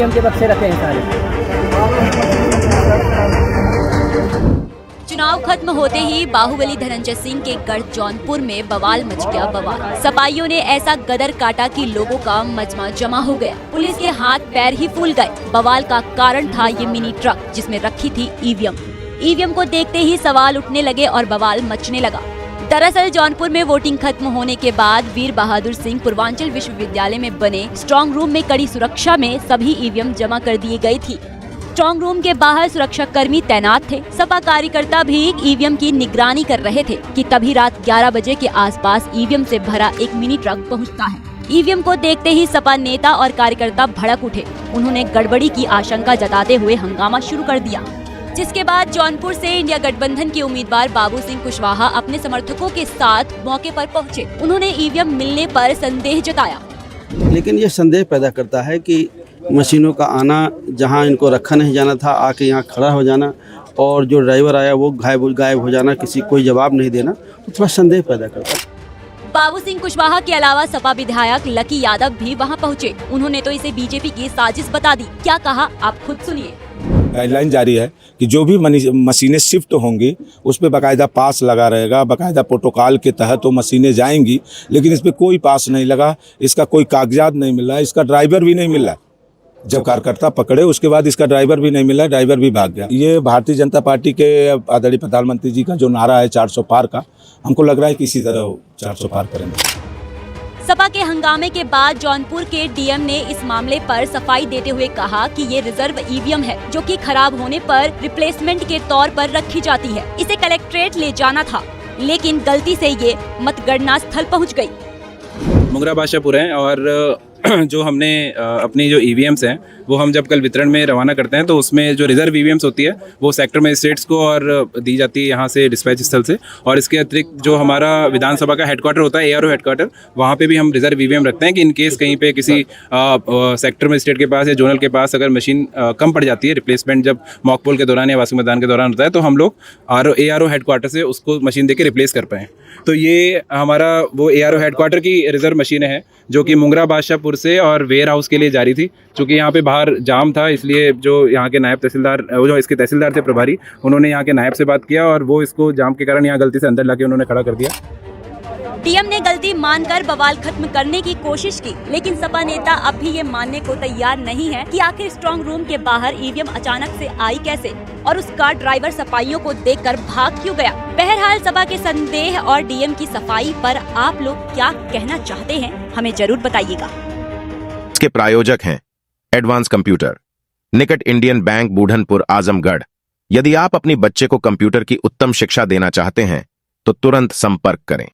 EVM के बक्से रखे हैं सारे। चुनाव खत्म होते ही बाहुबली धनंजय सिंह के गढ़ जौनपुर में बवाल मच गया। बवाल सपाइयों ने ऐसा गदर काटा कि लोगों का मजमा जमा हो गया। पुलिस के हाथ पैर ही फूल गए। बवाल का कारण था ये मिनी ट्रक जिसमें रखी थी ईवीएम। ईवीएम को देखते ही सवाल उठने लगे और बवाल मचने लगा। दरअसल जौनपुर में वोटिंग खत्म होने के बाद वीर बहादुर सिंह पूर्वांचल विश्वविद्यालय में बने स्ट्रॉन्ग रूम में कड़ी सुरक्षा में सभी ईवीएम जमा कर दी गई थी। स्ट्रॉन्ग रूम के बाहर सुरक्षा कर्मी तैनात थे। सपा कार्यकर्ता भी ईवीएम की निगरानी कर रहे थे कि तभी रात 11 बजे के आसपास ईवीएम से भरा एक मिनी ट्रक पहुंचता है। ईवीएम को देखते ही सपा नेता और कार्यकर्ता भड़क उठे। उन्होंने गड़बड़ी की आशंका जताते हुए हंगामा शुरू कर दिया, जिसके बाद जौनपुर से इंडिया गठबंधन के उम्मीदवार बाबू सिंह कुशवाहा अपने समर्थकों के साथ मौके पर पहुंचे। उन्होंने ईवीएम मिलने पर संदेह जताया, लेकिन ये संदेह पैदा करता है कि मशीनों का आना, जहां इनको रखा नहीं जाना था आके यहां खड़ा हो जाना, और जो ड्राइवर आया वो गायब हो जाना, किसी कोई जवाब नहीं देना, तो थोड़ा संदेह पैदा करता है। बाबू सिंह कुशवाहा के अलावा सपा विधायक लकी यादव भी वहां पहुंचे। उन्होंने तो इसे बीजेपी की साजिश बता दी। क्या कहा आप खुद सुनिए। गाइडलाइन जारी है कि जो भी मशीनें शिफ्ट होंगी उस पर बाकायदा पास लगा रहेगा, बाकायदा प्रोटोकॉल के तहत वो मशीनें जाएंगी, लेकिन इस पर कोई पास नहीं लगा, इसका कोई कागजात नहीं मिल रहा, इसका ड्राइवर भी नहीं मिल रहा। जब कार्यकर्ता पकड़े उसके बाद इसका ड्राइवर भी नहीं मिला, ड्राइवर भी भाग गया। ये भारतीय जनता पार्टी के आदरणीय प्रधानमंत्री जी का जो नारा है 400 पार का, हमको लग रहा है कि इसी तरह 400 पार करेंगे। सपा के हंगामे के बाद जौनपुर के डीएम ने इस मामले पर सफाई देते हुए कहा कि ये रिजर्व ईवीएम है जो कि खराब होने पर रिप्लेसमेंट के तौर पर रखी जाती है। इसे कलेक्ट्रेट ले जाना था, लेकिन गलती से ये मतगणना स्थल पहुंच गई। मुंगरा बादशाहपुर है और जो हमने अपनी जो ईवीएम्स हैं वो हम जब कल वितरण में रवाना करते हैं तो उसमें जो रिजर्व ईवीएम्स होती है वो सेक्टर मजिस्ट्रेट्स को और दी जाती है यहाँ से डिस्पैच स्थल से। और इसके अतिरिक्त जो हमारा विधानसभा का हेडक्वार्टर होता है एआरओ हेडक्वार्टर, वहाँ पे भी हम रिजर्व ईवीएम रखते हैं कि इन केस कहीं पे किसी सेक्टर मजिस्ट्रेट के पास या जोनल के पास अगर मशीन कम पड़ जाती है, रिप्लेसमेंट जब मॉक पोल के दौरान या वार्षिक मतदान के दौरान होता है, तो हम लोग एआरओ हेडक्वार्टर से उसको मशीन देके रिप्लेस कर पाएँ। तो ये हमारा वो एआरओ हेडक्वार्टर की रिजर्व मशीनें हैं जो कि मुंगरा बादशाहपुर से और वेयर हाउस के लिए जारी थी। चूँकि यहाँ पे बाहर जाम था, इसलिए जो यहाँ के नायब तहसीलदार, जो इसके तहसीलदार थे प्रभारी, उन्होंने यहाँ के नायब से बात किया और वो इसको जाम के कारण यहाँ गलती से अंदर लाके उन्होंने खड़ा कर दिया। डीएम ने गलती मानकर बवाल खत्म करने की कोशिश की, लेकिन सपा नेता अब भी ये मानने को तैयार नहीं है कि आखिर स्ट्रॉन्ग रूम के बाहर ईवीएम अचानक से आई कैसे और उसका ड्राइवर सफाइयों को देखकर भाग क्यों गया। बहरहाल सपा के संदेह और डीएम की सफाई पर आप लोग क्या कहना चाहते हैं, हमें जरूर बताइएगा। इसके प्रायोजक हैं एडवांस कंप्यूटर, निकट इंडियन बैंक, बूढ़नपुर, आजमगढ़। यदि आप अपनी बच्चे को कंप्यूटर की उत्तम शिक्षा देना चाहते हैं तो तुरंत संपर्क करें।